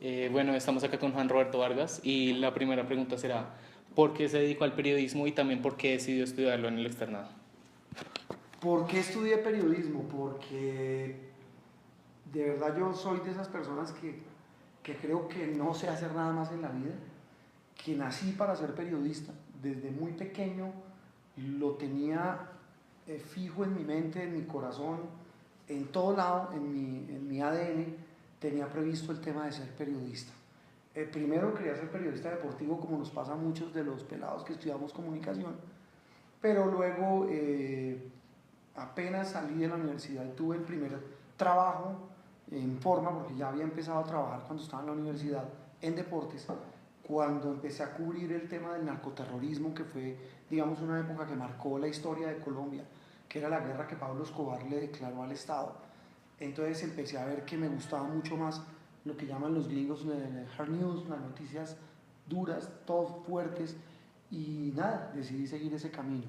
Bueno, estamos acá con Juan Roberto Vargas y la primera pregunta será, ¿por qué se dedicó al periodismo y también por qué decidió estudiarlo en el externado? ¿Por qué estudié periodismo? Porque de verdad yo soy de esas personas que creo que no sé hacer nada más en la vida, que nací para ser periodista. Desde muy pequeño lo tenía fijo en mi mente, en mi corazón, en todo lado, en mi ADN, tenía previsto el tema de ser periodista. Primero quería ser periodista deportivo, como nos pasa a muchos de los pelados que estudiamos comunicación, pero luego apenas salí de la universidad y tuve el primer trabajo en forma, porque ya había empezado a trabajar cuando estaba en la universidad en deportes, cuando empecé a cubrir el tema del narcoterrorismo, que fue, digamos, una época que marcó la historia de Colombia, que era la guerra que Pablo Escobar le declaró al Estado. Entonces empecé a ver que me gustaba mucho más lo que llaman los gringos hard news, las noticias duras, todo fuertes, y nada, decidí seguir ese camino.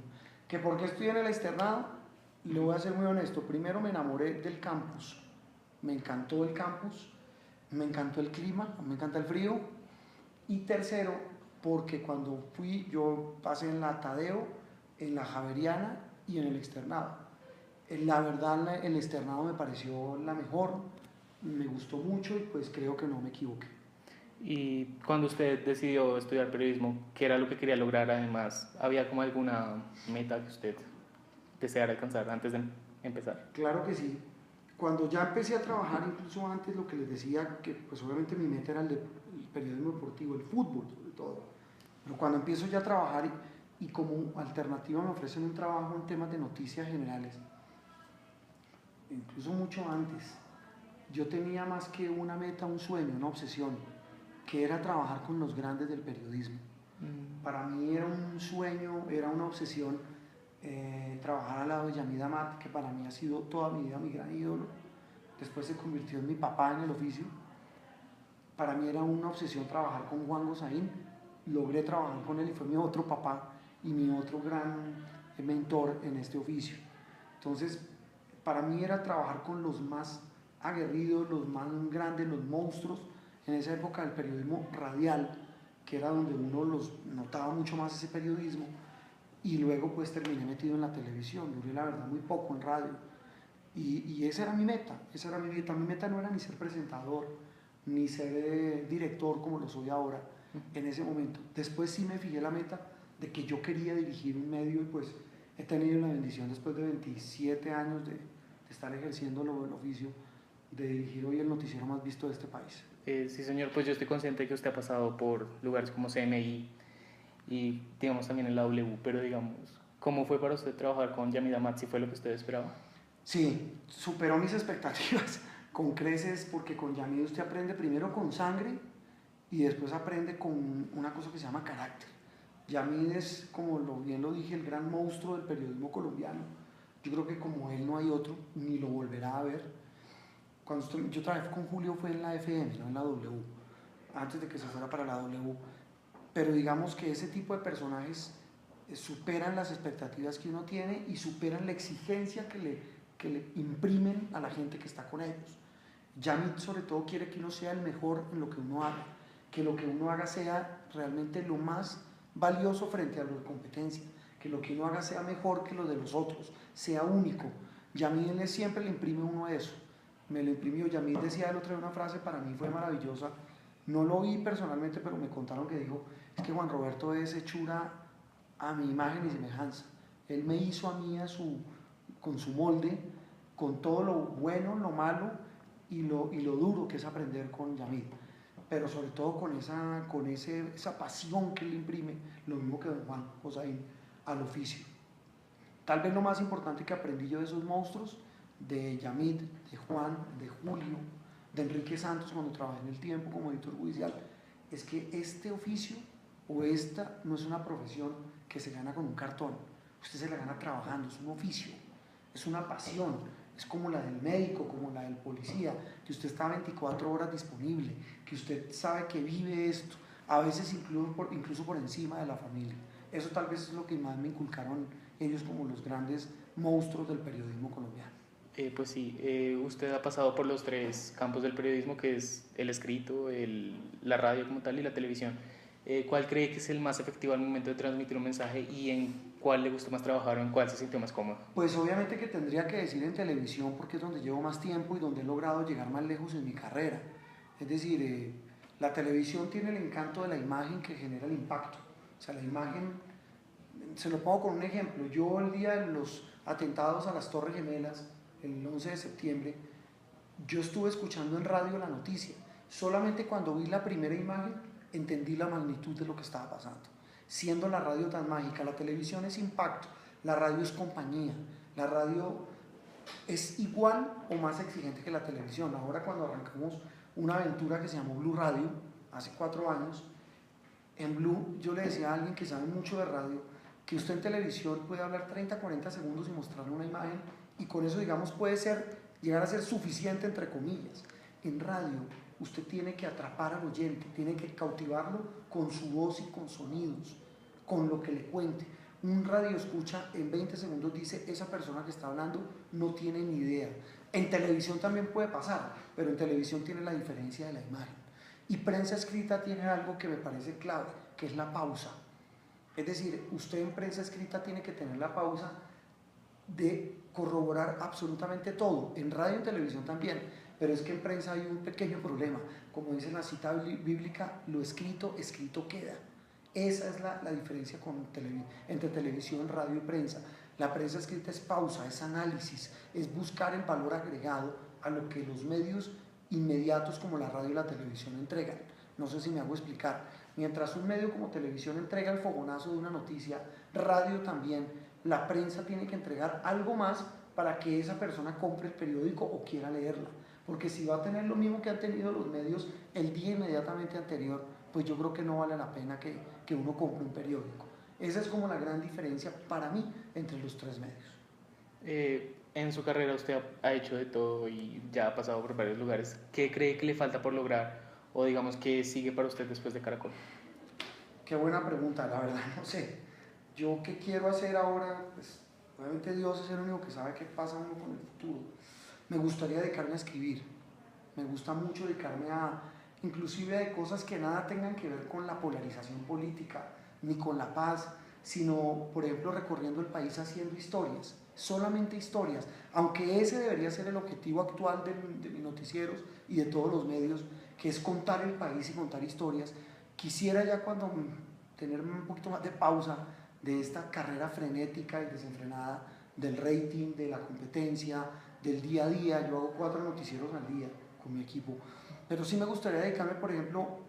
¿Que por qué estudié en el externado? Le voy a ser muy honesto. Primero me enamoré del campus, me encantó el campus, me encantó el clima, me encanta el frío. Y tercero, porque cuando fui, yo pasé en la Tadeo, en la Javeriana y en el externado. La verdad, el externado me pareció la mejor, me gustó mucho y pues creo que no me equivoqué. Y cuando usted decidió estudiar periodismo, ¿qué era lo que quería lograr además? ¿Había como alguna meta que usted deseara alcanzar antes de empezar? Claro que sí. Cuando ya empecé a trabajar, incluso antes lo que les decía, que pues obviamente mi meta era el periodismo deportivo, el fútbol sobre todo. Pero cuando empiezo ya a trabajar y como alternativa me ofrecen un trabajo en temas de noticias generales, incluso mucho antes, yo tenía más que una meta, un sueño, una obsesión, que era trabajar con los grandes del periodismo. Para mí era un sueño, era una obsesión trabajar al lado de Yamid Amat, que para mí ha sido toda mi vida mi gran ídolo. Después se convirtió en mi papá en el oficio. Para mí era una obsesión trabajar con Juan Gosaín. Logré trabajar con él y fue mi otro papá y mi otro gran mentor en este oficio. Entonces, para mí era trabajar con los más aguerridos, los más grandes, los monstruos en esa época del periodismo radial, que era donde uno los notaba mucho más ese periodismo, y luego pues terminé metido en la televisión, duré la verdad muy poco en radio, y esa era mi meta, esa era mi meta no era ni ser presentador, ni ser director como lo soy ahora, en ese momento. Después sí me fijé la meta de que yo quería dirigir un medio y pues he tenido la bendición después de 27 años de estar ejerciendo el oficio, de dirigir hoy el noticiero más visto de este país. Sí, señor, pues yo estoy consciente que usted ha pasado por lugares como CNI y digamos también en la W, pero digamos, ¿cómo fue para usted trabajar con Yamida Amat? ¿Si fue lo que usted esperaba? Sí, superó mis expectativas con creces porque con Yamid usted aprende primero con sangre y después aprende con una cosa que se llama carácter. Yamid es, como bien lo dije, el gran monstruo del periodismo colombiano. Yo creo que como él no hay otro, ni lo volverá a ver. Yo trabajé con Julio fue en la FM, no en la W, antes de que se fuera para la W. Pero digamos que ese tipo de personajes superan las expectativas que uno tiene y superan la exigencia que le imprimen a la gente que está con ellos. Yamit sobre todo quiere que uno sea el mejor en lo que uno haga, que lo que uno haga sea realmente lo más valioso frente a la competencia, que lo que uno haga sea mejor que lo de los otros, sea único. Yamit siempre le imprime a uno eso, me lo imprimió. Yamit decía el otro día una frase, para mí fue maravillosa, no lo vi personalmente, pero me contaron que dijo, es que Juan Roberto es hechura a mi imagen y semejanza. Él me hizo a mí con su molde, con todo lo bueno, lo malo y lo duro que es aprender con Yamid. Pero sobre todo esa pasión que él imprime, lo mismo que don Juan Josaín, al oficio. Tal vez lo más importante que aprendí yo de esos monstruos, de Yamid, de Juan, de Julio, de Enrique Santos cuando trabajé en El Tiempo como editor judicial, es que este oficio o esta no es una profesión que se gana con un cartón, usted se la gana trabajando, es un oficio, es una pasión, es como la del médico, como la del policía, que usted está 24 horas disponible, que usted sabe que vive esto, a veces incluso por encima de la familia. Eso tal vez es lo que más me inculcaron ellos como los grandes monstruos del periodismo colombiano. Pues sí, usted ha pasado por los tres campos del periodismo, que es el escrito, la radio como tal y la televisión. ¿Cuál cree que es el más efectivo al momento de transmitir un mensaje y en cuál le gusta más trabajar o en cuál se sintió más cómodo? Pues obviamente que tendría que decir en televisión porque es donde llevo más tiempo y donde he logrado llegar más lejos en mi carrera. Es decir, la televisión tiene el encanto de la imagen que genera el impacto. O sea, la imagen, se lo pongo con un ejemplo. Yo el día de los atentados a las Torres Gemelas, el 11 de septiembre, yo estuve escuchando en radio la noticia. Solamente cuando vi la primera imagen entendí la magnitud de lo que estaba pasando. Siendo la radio tan mágica, la televisión es impacto, la radio es compañía, la radio es igual o más exigente que la televisión. Ahora cuando arrancamos una aventura que se llamó Blue Radio, hace 4 años, en Blue yo le decía a alguien que sabe mucho de radio que usted en televisión puede hablar 30, 40 segundos y mostrarle una imagen y con eso digamos puede llegar a ser suficiente entre comillas. En radio usted tiene que atrapar al oyente, tiene que cautivarlo con su voz y con sonidos, con lo que le cuente. Un radio escucha en 20 segundos dice esa persona que está hablando no tiene ni idea. En televisión también puede pasar, pero en televisión tiene la diferencia de la imagen. Y prensa escrita tiene algo que me parece clave, que es la pausa. Es decir, usted en prensa escrita tiene que tener la pausa de corroborar absolutamente todo, en radio y en televisión también, pero es que en prensa hay un pequeño problema, como dice la cita bíblica, lo escrito, escrito queda. Esa es la diferencia entre televisión, radio y prensa. La prensa escrita es pausa, es análisis, es buscar el valor agregado a lo que los medios inmediatos como la radio y la televisión entregan. No sé si me hago explicar. Mientras un medio como televisión entrega el fogonazo de una noticia, radio también, la prensa tiene que entregar algo más para que esa persona compre el periódico o quiera leerla. Porque si va a tener lo mismo que han tenido los medios el día inmediatamente anterior, pues yo creo que no vale la pena que uno compre un periódico. Esa es como la gran diferencia para mí entre los tres medios. En su carrera usted ha hecho de todo y ya ha pasado por varios lugares. ¿Qué cree que le falta por lograr o digamos que sigue para usted después de Caracol? Qué buena pregunta, la verdad no sé. Yo qué quiero hacer ahora, pues obviamente Dios es el único que sabe qué pasa uno con el futuro. Me gustaría dedicarme a escribir, me gusta mucho dedicarme a, inclusive de cosas que nada tengan que ver con la polarización política, ni con la paz, sino, por ejemplo, recorriendo el país haciendo historias, solamente historias, aunque ese debería ser el objetivo actual de mis noticieros y de todos los medios, que es contar el país y contar historias. Quisiera ya cuando tener un poquito más de pausa de esta carrera frenética y desenfrenada del rating, de la competencia, del día a día. Yo hago 4 noticieros al día con mi equipo, pero sí me gustaría dedicarme, por ejemplo,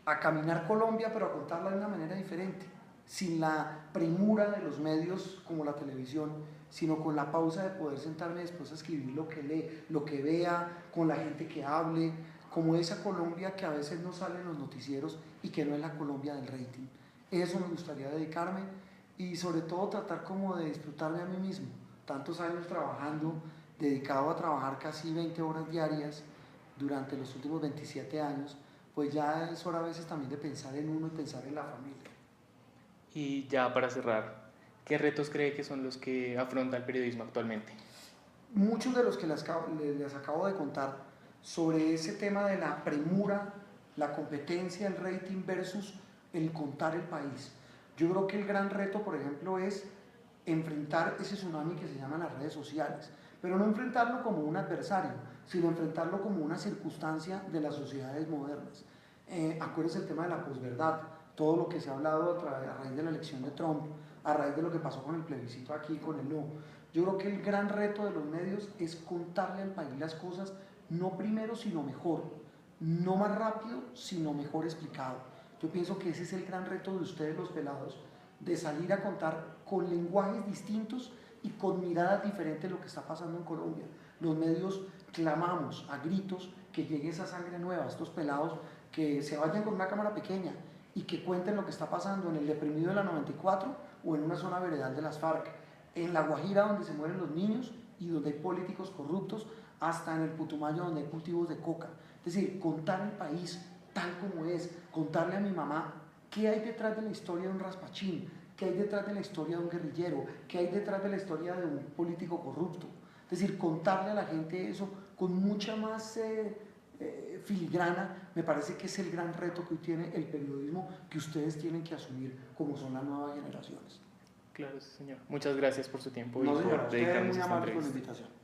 a caminar Colombia, pero a contarla de una manera diferente, sin la premura de los medios como la televisión, sino con la pausa de poder sentarme después a escribir lo que lee, lo que vea, con la gente que hable, como esa Colombia que a veces no sale en los noticieros y que no es la Colombia del rating. Eso me gustaría dedicarme y sobre todo tratar como de disfrutarme a mí mismo. Tantos años trabajando, dedicado a trabajar casi 20 horas diarias durante los últimos 27 años, pues ya es hora a veces también de pensar en uno y pensar en la familia. Y ya para cerrar, ¿qué retos cree que son los que afronta el periodismo actualmente? Muchos de los que les acabo de contar sobre ese tema de la premura, la competencia, el rating versus el contar el país. Yo creo que el gran reto, por ejemplo, es enfrentar ese tsunami que se llama las redes sociales, pero no enfrentarlo como un adversario, sino enfrentarlo como una circunstancia de las sociedades modernas. Acuérdense el tema de la posverdad, todo lo que se ha hablado a raíz de la elección de Trump, a raíz de lo que pasó con el plebiscito aquí, con el no. Yo creo que el gran reto de los medios es contarle al país las cosas, no primero, sino mejor, no más rápido, sino mejor explicado. Yo pienso que ese es el gran reto de ustedes los pelados, de salir a contar con lenguajes distintos y con miradas diferentes lo que está pasando en Colombia. Los medios clamamos a gritos que llegue esa sangre nueva, estos pelados que se vayan con una cámara pequeña y que cuenten lo que está pasando en el deprimido de la 94 o en una zona veredal de las FARC, en la Guajira donde se mueren los niños y donde hay políticos corruptos, hasta en el Putumayo donde hay cultivos de coca. Es decir, contar el país tal como es, contarle a mi mamá qué hay detrás de la historia de un raspachín, qué hay detrás de la historia de un guerrillero, qué hay detrás de la historia de un político corrupto. Es Es decir, contarle a la gente eso con mucha más filigrana, me parece que es el gran reto que hoy tiene el periodismo, que ustedes tienen que asumir como son las nuevas generaciones. Claro, sí, señor. Muchas gracias por su tiempo No, y señora, por usted es dedicarnos muy esta amable por la entrevista. invitación.